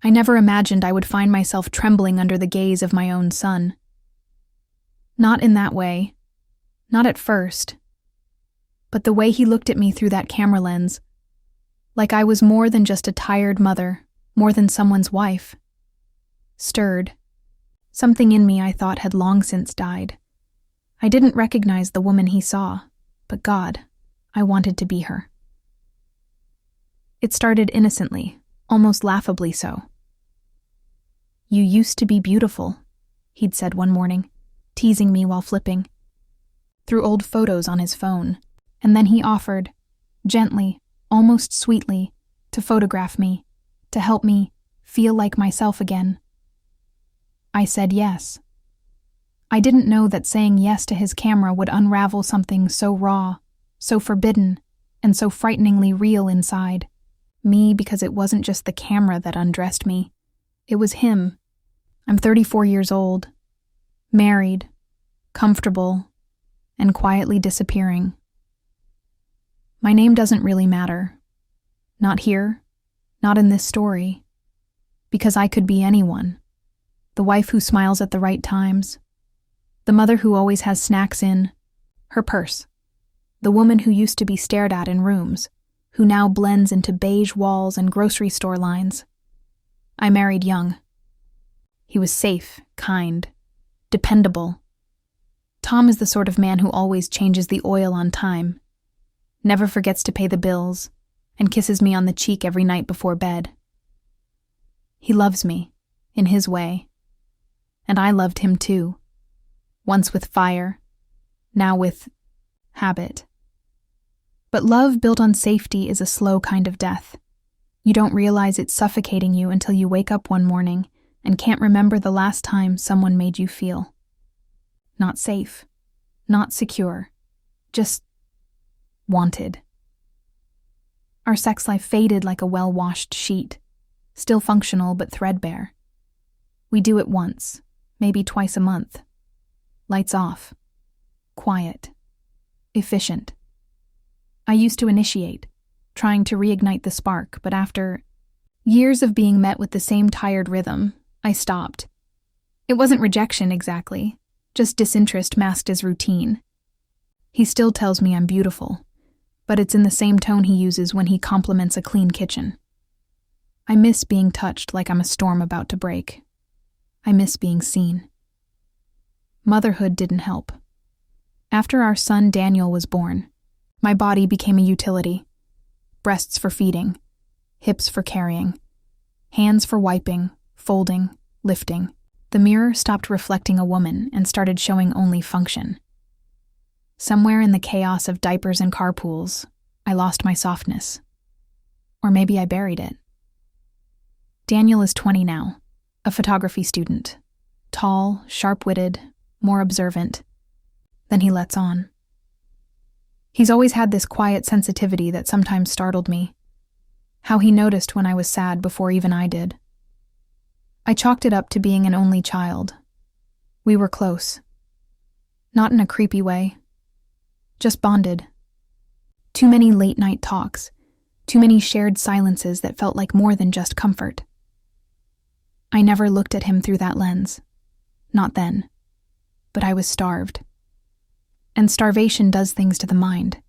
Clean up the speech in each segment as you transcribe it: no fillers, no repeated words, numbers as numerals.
I never imagined I would find myself trembling under the gaze of my own son. Not in that way. Not at first. But the way he looked at me through that camera lens, like I was more than just a tired mother, more than someone's wife, stirred. Something in me I thought had long since died. I didn't recognize the woman he saw, but God, I wanted to be her. It started innocently, almost laughably so. "You used to be beautiful," he'd said one morning, teasing me while flipping through old photos on his phone, and then he offered, gently, almost sweetly, to photograph me, to help me feel like myself again. I said yes. I didn't know that saying yes to his camera would unravel something so raw, so forbidden, and so frighteningly real inside me, because it wasn't just the camera that undressed me. It was him. I'm 34 years old, married, comfortable, and quietly disappearing. My name doesn't really matter. Not here, not in this story, because I could be anyone. The wife who smiles at the right times, the mother who always has snacks in her purse, the woman who used to be stared at in rooms, who now blends into beige walls and grocery store lines. I married young. He was safe, kind, dependable. Tom is the sort of man who always changes the oil on time, never forgets to pay the bills, and kisses me on the cheek every night before bed. He loves me, in his way, and I loved him too, once with fire, now with habit. But love built on safety is a slow kind of death. You don't realize it's suffocating you until you wake up one morning and can't remember the last time someone made you feel not safe, not secure, just wanted. Our sex life faded like a well-washed sheet, still functional but threadbare. We do it once, maybe twice a month. Lights off. Quiet. Efficient. I used to initiate, trying to reignite the spark, but after years of being met with the same tired rhythm, I stopped. It wasn't rejection exactly, just disinterest masked as routine. He still tells me I'm beautiful, but it's in the same tone he uses when he compliments a clean kitchen. I miss being touched like I'm a storm about to break. I miss being seen. Motherhood didn't help. After our son Daniel was born, my body became a utility. Breasts for feeding, hips for carrying, hands for wiping, folding, lifting. The mirror stopped reflecting a woman and started showing only function. Somewhere in the chaos of diapers and carpools, I lost my softness. Or maybe I buried it. Daniel is 20 now, a photography student. Tall, sharp-witted, more observant. Then he lets on. He's always had this quiet sensitivity that sometimes startled me. How he noticed when I was sad before even I did. I chalked it up to being an only child. We were close. Not in a creepy way. Just bonded. Too many late-night talks. Too many shared silences that felt like more than just comfort. I never looked at him through that lens. Not then. But I was starved. And starvation does things to the mind.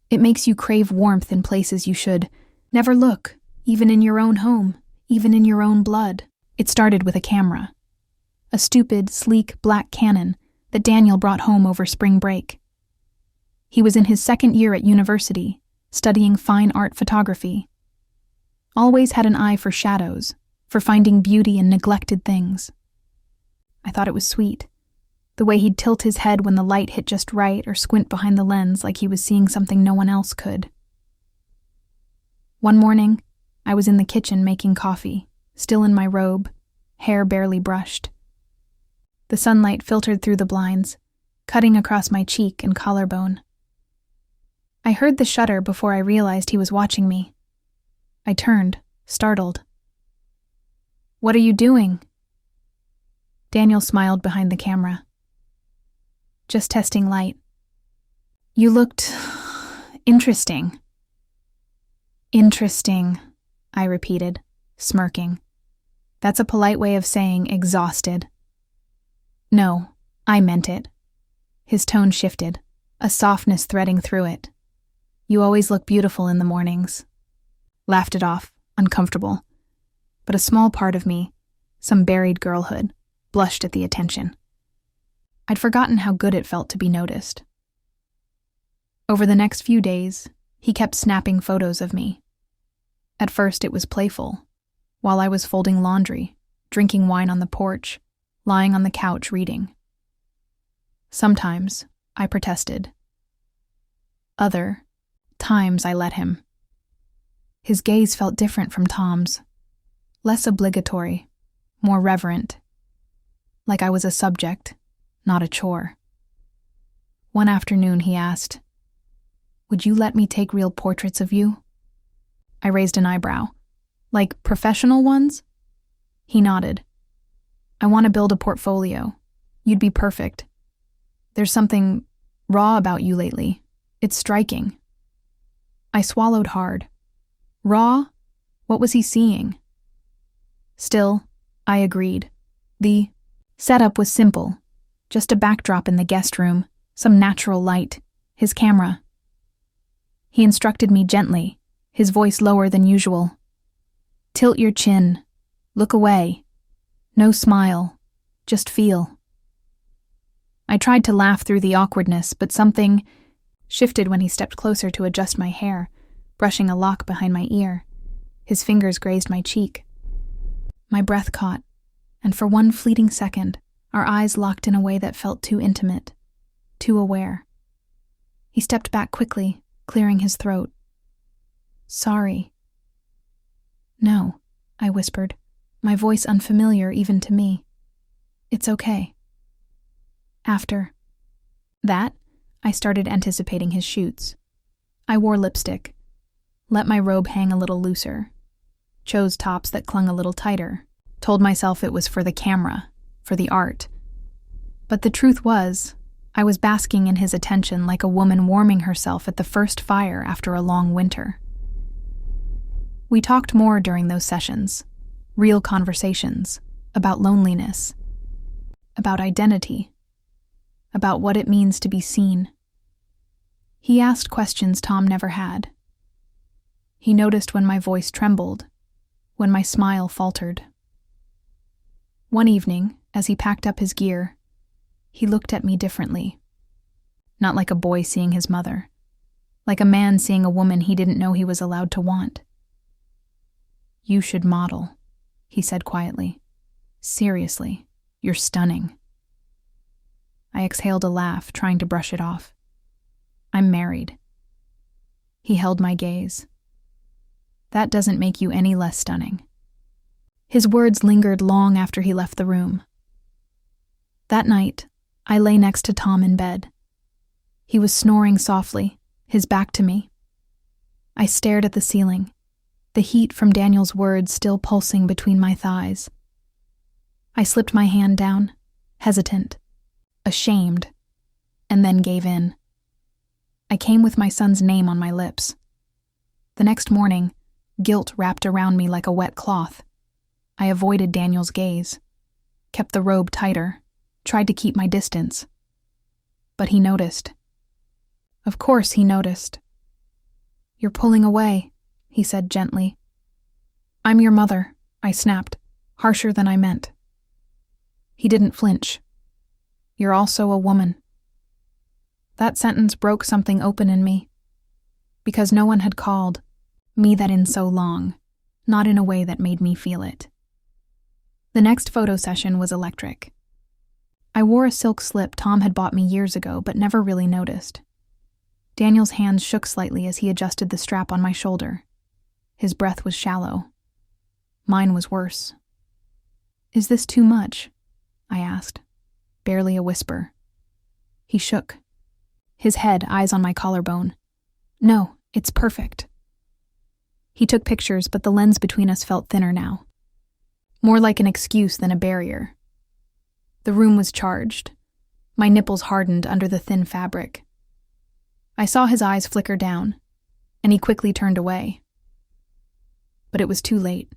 It makes you crave warmth in places you should never look, even in your own home, even in your own blood. It started with a camera. A stupid, sleek, black Canon that Daniel brought home over spring break. He was in his second year at university, studying fine art photography. Always had an eye for shadows, for finding beauty in neglected things. I thought it was sweet. The way he'd tilt his head when the light hit just right or squint behind the lens like he was seeing something no one else could. One morning, I was in the kitchen making coffee, still in my robe, hair barely brushed. The sunlight filtered through the blinds, cutting across my cheek and collarbone. I heard the shudder before I realized he was watching me. I turned, startled. "What are you doing?" Daniel smiled behind the camera. "Just testing light." "You looked interesting." "Interesting," I repeated, smirking. That's a polite way of saying exhausted. No, I meant it. His tone shifted, a softness threading through it. You always look beautiful in the mornings. Laughed it off, uncomfortable. But a small part of me, some buried girlhood, blushed at the attention. I'd forgotten how good it felt to be noticed. Over the next few days, he kept snapping photos of me. At first it was playful, while I was folding laundry, drinking wine on the porch, lying on the couch reading. Sometimes I protested. Other times I let him. His gaze felt different from Tom's, less obligatory, more reverent, like I was a subject, not a chore. One afternoon he asked, "Would you let me take real portraits of you?" I raised an eyebrow. "Like professional ones?" He nodded. "I want to build a portfolio. You'd be perfect. There's something raw about you lately. It's striking." I swallowed hard. Raw? What was he seeing? Still, I agreed. The setup was simple. Just a backdrop in the guest room, some natural light, his camera. He instructed me gently, his voice lower than usual. "Tilt your chin. Look away. No smile. Just feel." I tried to laugh through the awkwardness, but something shifted when he stepped closer to adjust my hair, brushing a lock behind my ear. His fingers grazed my cheek. My breath caught, and for one fleeting second, our eyes locked in a way that felt too intimate, too aware. He stepped back quickly, clearing his throat. "Sorry." "No," I whispered, my voice unfamiliar even to me. "It's okay." After that, I started anticipating his shoots. I wore lipstick, let my robe hang a little looser, chose tops that clung a little tighter, told myself it was for the camera, for the art. But the truth was, I was basking in his attention like a woman warming herself at the first fire after a long winter. We talked more during those sessions, real conversations, about loneliness, about identity, about what it means to be seen. He asked questions Tom never had. He noticed when my voice trembled, when my smile faltered. One evening, as he packed up his gear, he looked at me differently. Not like a boy seeing his mother, like a man seeing a woman he didn't know he was allowed to want. "You should model," he said quietly. "Seriously, you're stunning." I exhaled a laugh, trying to brush it off. "I'm married." He held my gaze. "That doesn't make you any less stunning." His words lingered long after he left the room. That night, I lay next to Tom in bed. He was snoring softly, his back to me. I stared at the ceiling, the heat from Daniel's words still pulsing between my thighs. I slipped my hand down, hesitant, ashamed, and then gave in. I came with my son's name on my lips. The next morning, guilt wrapped around me like a wet cloth. I avoided Daniel's gaze, kept the robe tighter, tried to keep my distance. But he noticed. Of course he noticed. "You're pulling away," he said gently. "I'm your mother," I snapped, harsher than I meant. He didn't flinch. "You're also a woman." That sentence broke something open in me, because no one had called me that in so long, not in a way that made me feel it. The next photo session was electric. I wore a silk slip Tom had bought me years ago but never really noticed. Daniel's hands shook slightly as he adjusted the strap on my shoulder. His breath was shallow. Mine was worse. "Is this too much?" I asked, barely a whisper. He shook. His head, eyes on my collarbone. "No, it's perfect." He took pictures, but the lens between us felt thinner now. More like an excuse than a barrier. The room was charged. My nipples hardened under the thin fabric. I saw his eyes flicker down, and he quickly turned away. But it was too late.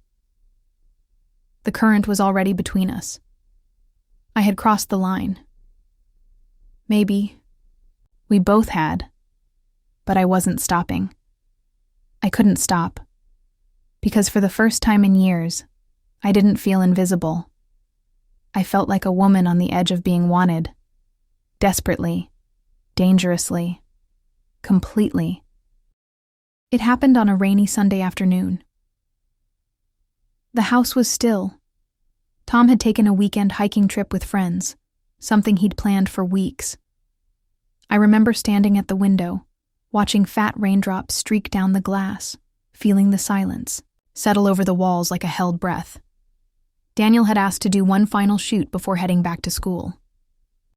The current was already between us. I had crossed the line. Maybe we both had, but I wasn't stopping. I couldn't stop, because for the first time in years, I didn't feel invisible. I felt like a woman on the edge of being wanted, desperately, dangerously, completely. It happened on a rainy Sunday afternoon. The house was still. Tom had taken a weekend hiking trip with friends, something he'd planned for weeks. I remember standing at the window, watching fat raindrops streak down the glass, feeling the silence settle over the walls like a held breath. Daniel had asked to do one final shoot before heading back to school.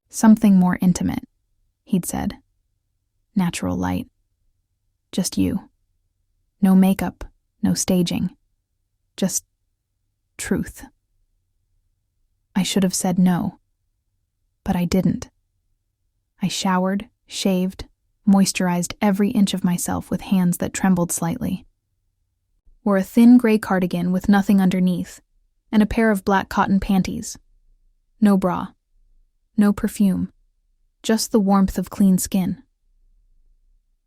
Something more intimate, he'd said. Natural light. Just you. No makeup, no staging. Just truth. I should have said no, but I didn't. I showered, shaved, moisturized every inch of myself with hands that trembled slightly. Wore a thin gray cardigan with nothing underneath, and a pair of black cotton panties. No bra. No perfume. Just the warmth of clean skin.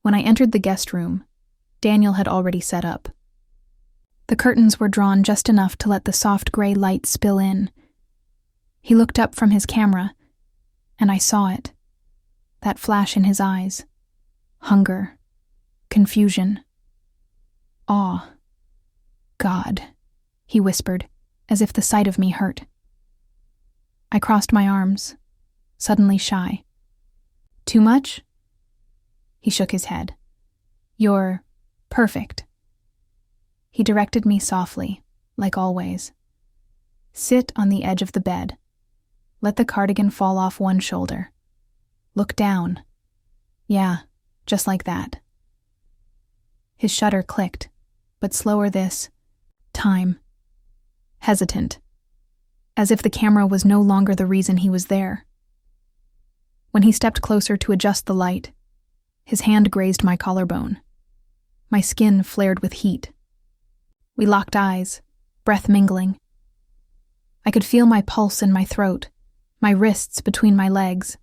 When I entered the guest room, Daniel had already set up. The curtains were drawn just enough to let the soft gray light spill in. He looked up from his camera, and I saw it. That flash in his eyes. Hunger. Confusion. Awe. God, he whispered, as if the sight of me hurt. I crossed my arms, suddenly shy. Too much? He shook his head. You're perfect. He directed me softly, like always. Sit on the edge of the bed. Let the cardigan fall off one shoulder. Look down. Yeah, just like that. His shutter clicked, but slower this time. Hesitant. As if the camera was no longer the reason he was there. When he stepped closer to adjust the light, his hand grazed my collarbone. My skin flared with heat. We locked eyes, breath mingling. I could feel my pulse in my throat, my wrists between my legs.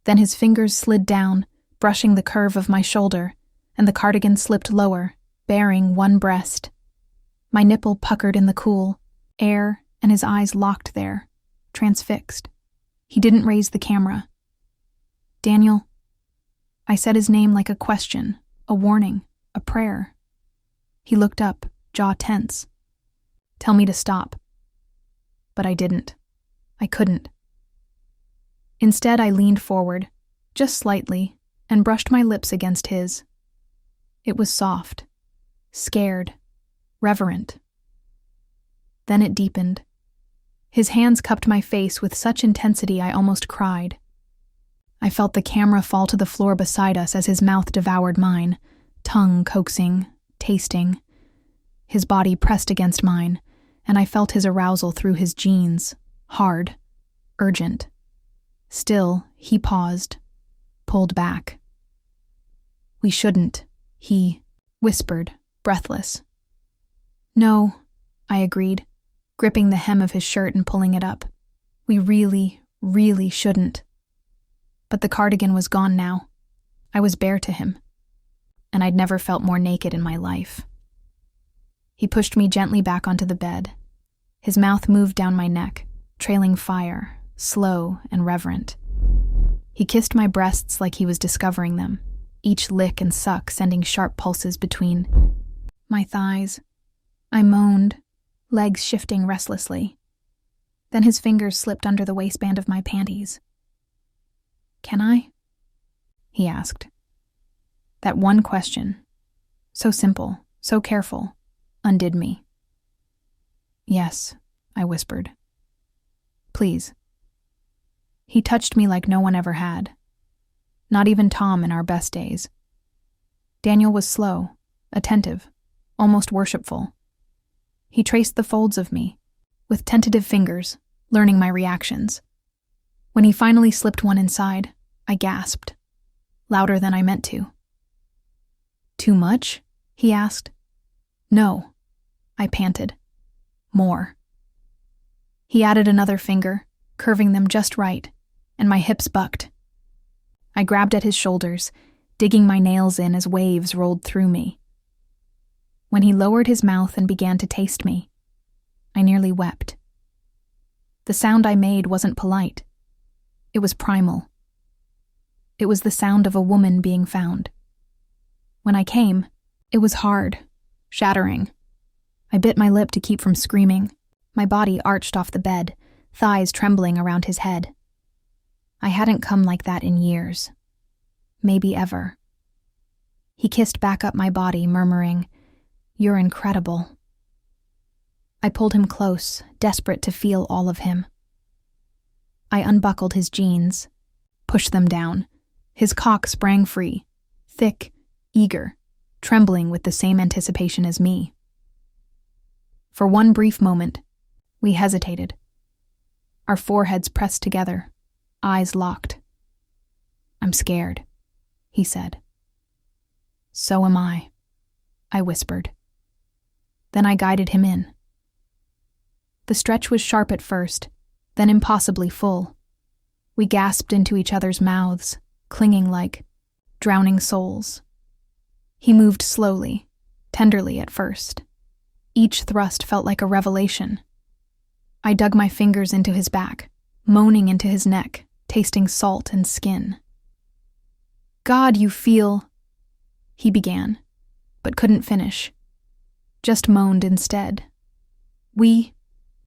Then his fingers slid down, brushing the curve of my shoulder, and the cardigan slipped lower, baring one breast. My nipple puckered in the cool air, and his eyes locked there, transfixed. He didn't raise the camera. Daniel. I said his name like a question, a warning, a prayer. He looked up, jaw tense. Tell me to stop. But I didn't. I couldn't. Instead, I leaned forward, just slightly, and brushed my lips against his. It was soft, scared, reverent. Then it deepened. His hands cupped my face with such intensity I almost cried. I felt the camera fall to the floor beside us as his mouth devoured mine, tongue coaxing, tasting. His body pressed against mine, and I felt his arousal through his jeans, hard, urgent. Still, he paused, pulled back. We shouldn't, he whispered, breathless. No, I agreed, gripping the hem of his shirt and pulling it up. We really, really shouldn't. But the cardigan was gone now. I was bare to him, and I'd never felt more naked in my life. He pushed me gently back onto the bed. His mouth moved down my neck, trailing fire, slow and reverent. He kissed my breasts like he was discovering them, each lick and suck sending sharp pulses between my thighs. I moaned, legs shifting restlessly. Then his fingers slipped under the waistband of my panties. Can I? He asked. That one question, so simple, so careful, undid me. Yes, I whispered. Please. He touched me like no one ever had. Not even Tom in our best days. Daniel was slow, attentive, almost worshipful. He traced the folds of me, with tentative fingers, learning my reactions. When he finally slipped one inside, I gasped, louder than I meant to. Too much? He asked. No, I panted. More. He added another finger, curving them just right, and my hips bucked. I grabbed at his shoulders, digging my nails in as waves rolled through me. When he lowered his mouth and began to taste me, I nearly wept. The sound I made wasn't polite. It was primal. It was the sound of a woman being found. When I came, it was hard, shattering. I bit my lip to keep from screaming. My body arched off the bed, thighs trembling around his head. I hadn't come like that in years. Maybe ever. He kissed back up my body, murmuring, "You're incredible." I pulled him close, desperate to feel all of him. I unbuckled his jeans, pushed them down. His cock sprang free, thick, eager, trembling with the same anticipation as me. For one brief moment, we hesitated. Our foreheads pressed together, eyes locked. "I'm scared," he said. "So am I," I whispered. Then I guided him in. The stretch was sharp at first, then impossibly full. We gasped into each other's mouths, clinging like drowning souls. He moved slowly, tenderly at first. Each thrust felt like a revelation. I dug my fingers into his back, moaning into his neck, tasting salt and skin. "God, you feel," he began, but couldn't finish. Just moaned instead. We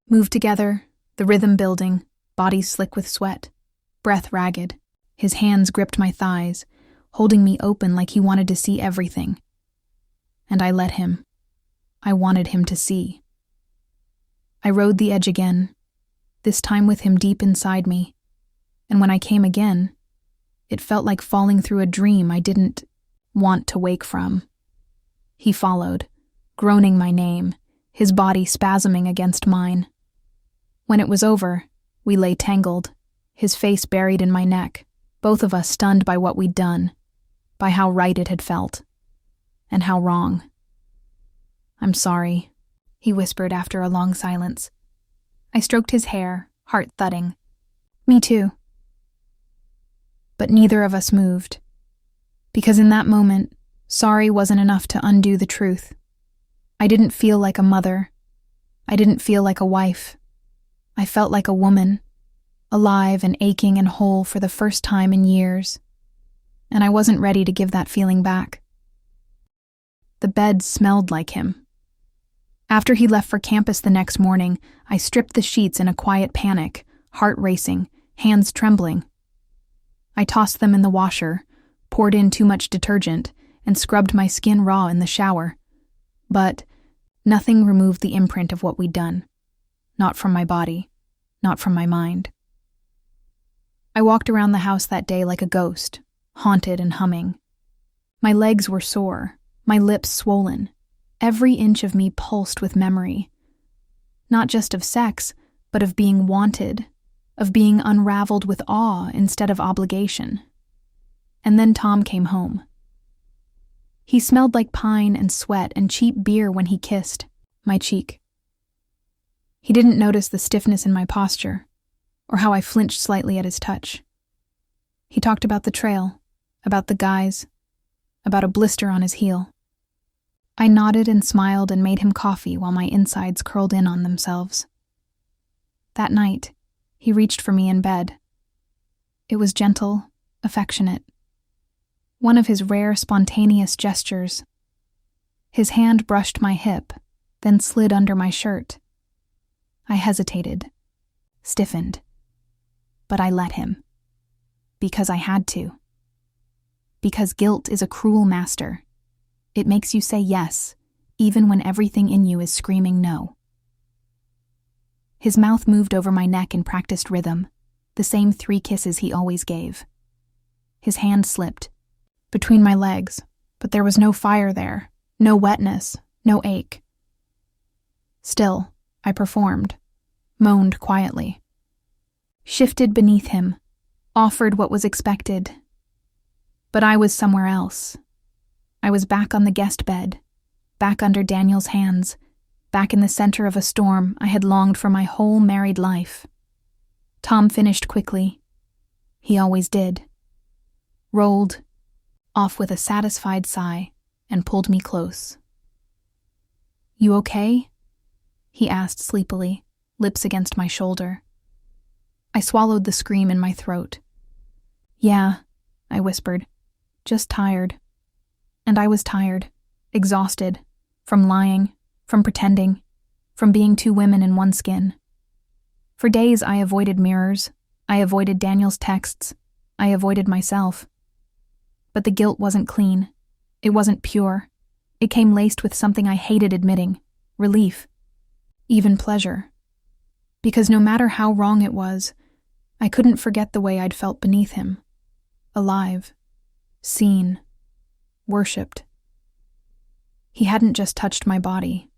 moved together, the rhythm building, bodies slick with sweat, breath ragged. His hands gripped my thighs, holding me open like he wanted to see everything. And I let him. I wanted him to see. I rode the edge again, this time with him deep inside me, and when I came again, it felt like falling through a dream I didn't want to wake from. He followed, groaning my name, his body spasming against mine. When it was over, we lay tangled, his face buried in my neck, both of us stunned by what we'd done, by how right it had felt, and how wrong. "I'm sorry," he whispered after a long silence. I stroked his hair, heart thudding. "Me too." But neither of us moved, because in that moment, sorry wasn't enough to undo the truth. I didn't feel like a mother. I didn't feel like a wife. I felt like a woman, alive and aching and whole for the first time in years, and I wasn't ready to give that feeling back. The bed smelled like him. After he left for campus the next morning, I stripped the sheets in a quiet panic, heart racing, hands trembling. I tossed them in the washer, poured in too much detergent, and scrubbed my skin raw in the shower. But nothing removed the imprint of what we'd done. Not from my body, not from my mind. I walked around the house that day like a ghost, haunted and humming. My legs were sore, my lips swollen. Every inch of me pulsed with memory. Not just of sex, but of being wanted, of being unraveled with awe instead of obligation. And then Tom came home. He smelled like pine and sweat and cheap beer when he kissed my cheek. He didn't notice the stiffness in my posture, or how I flinched slightly at his touch. He talked about the trail, about the guys, about a blister on his heel. I nodded and smiled and made him coffee while my insides curled in on themselves. That night, he reached for me in bed. It was gentle, affectionate. One of his rare, spontaneous gestures. His hand brushed my hip, then slid under my shirt. I hesitated, stiffened, but I let him. Because I had to. Because guilt is a cruel master. It makes you say yes, even when everything in you is screaming no. His mouth moved over my neck in practiced rhythm, the same 3 kisses he always gave. His hand slipped between my legs, but there was no fire there, no wetness, no ache. Still, I performed, moaned quietly, shifted beneath him, offered what was expected. But I was somewhere else. I was back on the guest bed, back under Daniel's hands, back in the center of a storm I had longed for my whole married life. Tom finished quickly. He always did. Rolled off with a satisfied sigh and pulled me close. "You okay?" he asked sleepily, lips against my shoulder. I swallowed the scream in my throat. "Yeah," I whispered, "just tired." And I was tired, exhausted, from lying, from pretending, from being two women in one skin. For days I avoided mirrors, I avoided Daniel's texts, I avoided myself. But the guilt wasn't clean. It wasn't pure. It came laced with something I hated admitting, relief, even pleasure. Because no matter how wrong it was, I couldn't forget the way I'd felt beneath him. Alive, seen, worshipped. He hadn't just touched my body.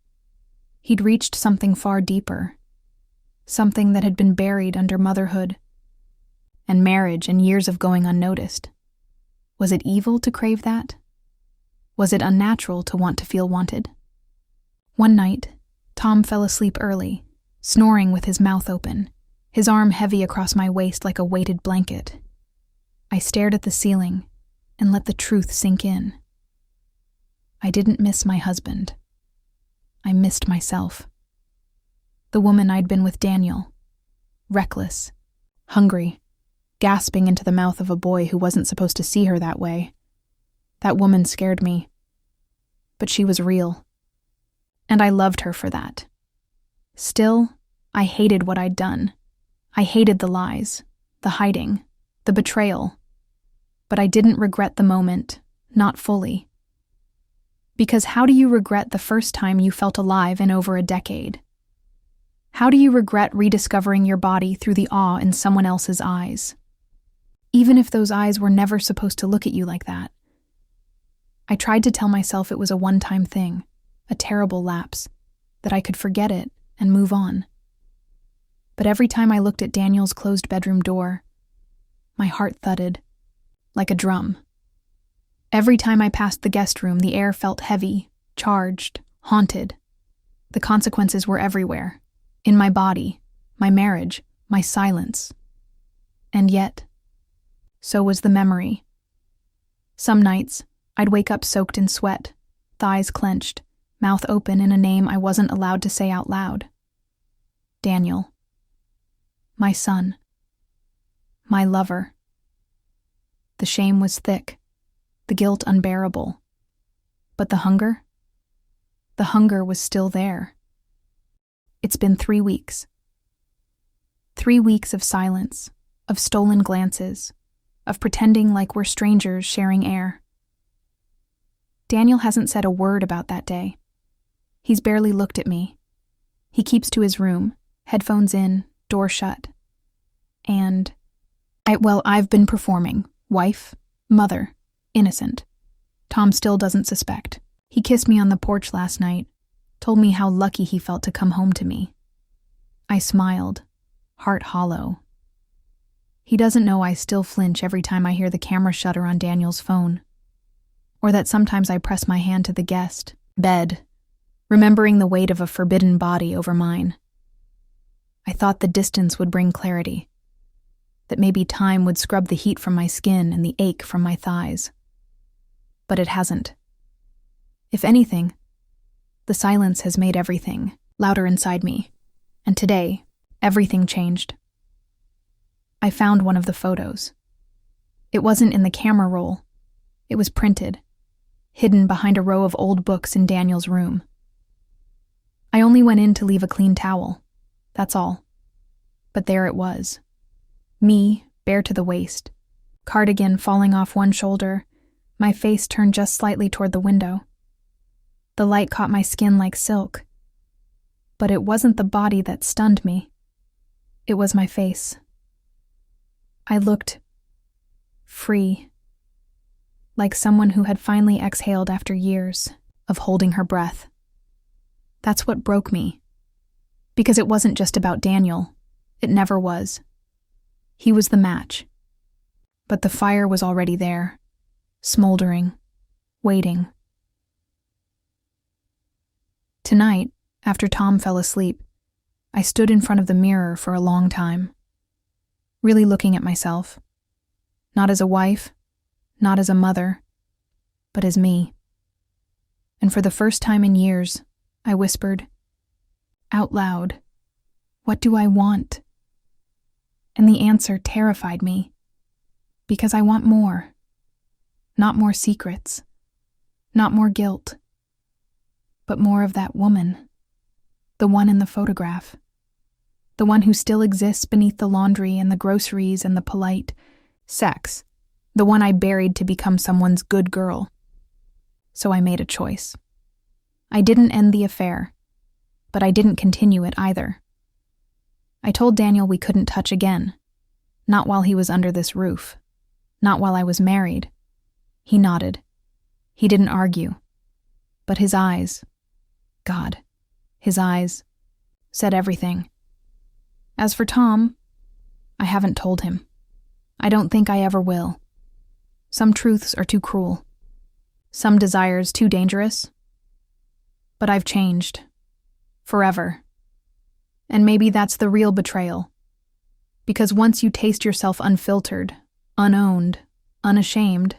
He'd reached something far deeper, something that had been buried under motherhood and marriage and years of going unnoticed. Was it evil to crave that? Was it unnatural to want to feel wanted? One night, Tom fell asleep early, snoring with his mouth open, his arm heavy across my waist like a weighted blanket. I stared at the ceiling and let the truth sink in. I didn't miss my husband. I missed myself. The woman I'd been with Daniel. Reckless, hungry, gasping into the mouth of a boy who wasn't supposed to see her that way. That woman scared me. But she was real. And I loved her for that. Still, I hated what I'd done. I hated the lies, the hiding, the betrayal. But I didn't regret the moment, not fully. Because how do you regret the first time you felt alive in over a decade? How do you regret rediscovering your body through the awe in someone else's eyes? Even if those eyes were never supposed to look at you like that. I tried to tell myself it was a one-time thing, a terrible lapse, that I could forget it and move on. But every time I looked at Daniel's closed bedroom door, my heart thudded, like a drum. Every time I passed the guest room, the air felt heavy, charged, haunted. The consequences were everywhere, in my body, my marriage, my silence. And yet, so was the memory. Some nights, I'd wake up soaked in sweat, thighs clenched, mouth open in a name I wasn't allowed to say out loud. Daniel. My son. My lover. The shame was thick, the guilt unbearable. But the hunger? The hunger was still there. It's been 3 weeks. 3 weeks of silence, of stolen glances, of pretending like we're strangers sharing air. Daniel hasn't said a word about that day. He's barely looked at me. He keeps to his room, headphones in, door shut. And I've been performing. Wife, mother, innocent. Tom still doesn't suspect. He kissed me on the porch last night, told me how lucky he felt to come home to me. I smiled, heart hollow. He doesn't know I still flinch every time I hear the camera shutter on Daniel's phone, or that sometimes I press my hand to the guest bed, remembering the weight of a forbidden body over mine. I thought the distance would bring clarity, that maybe time would scrub the heat from my skin and the ache from my thighs. But it hasn't. If anything, the silence has made everything louder inside me, and today, everything changed. I found one of the photos. It wasn't in the camera roll. It was printed, hidden behind a row of old books in Daniel's room. I only went in to leave a clean towel, that's all. But there it was. Me, bare to the waist, cardigan falling off one shoulder, my face turned just slightly toward the window. The light caught my skin like silk. But it wasn't the body that stunned me. It was my face. I looked free, like someone who had finally exhaled after years of holding her breath. That's what broke me. Because it wasn't just about Daniel. It never was. He was the match. But the fire was already there, smoldering, waiting. Tonight, After Tom fell asleep, I stood in front of the mirror for a long time, really looking at myself, not as a wife, not as a mother, but as me. And for the first time in years, I whispered, out loud, "What do I want?" And the answer terrified me, because I want more. Not more secrets, not more guilt, but more of that woman, the one in the photograph, the one who still exists beneath the laundry and the groceries and the polite sex, the one I buried to become someone's good girl. So I made a choice. I didn't end the affair, but I didn't continue it either. I told Daniel we couldn't touch again, not while he was under this roof, not while I was married. He nodded. He didn't argue, but his eyes, God, his eyes, said everything. As for Tom, I haven't told him. I don't think I ever will. Some truths are too cruel. Some desires too dangerous. But I've changed. Forever. And maybe that's the real betrayal. Because once you taste yourself unfiltered, unowned, unashamed,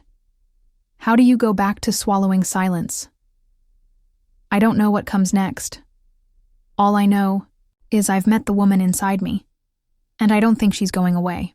how do you go back to swallowing silence? I don't know what comes next. All I know is I've met the woman inside me, and I don't think she's going away.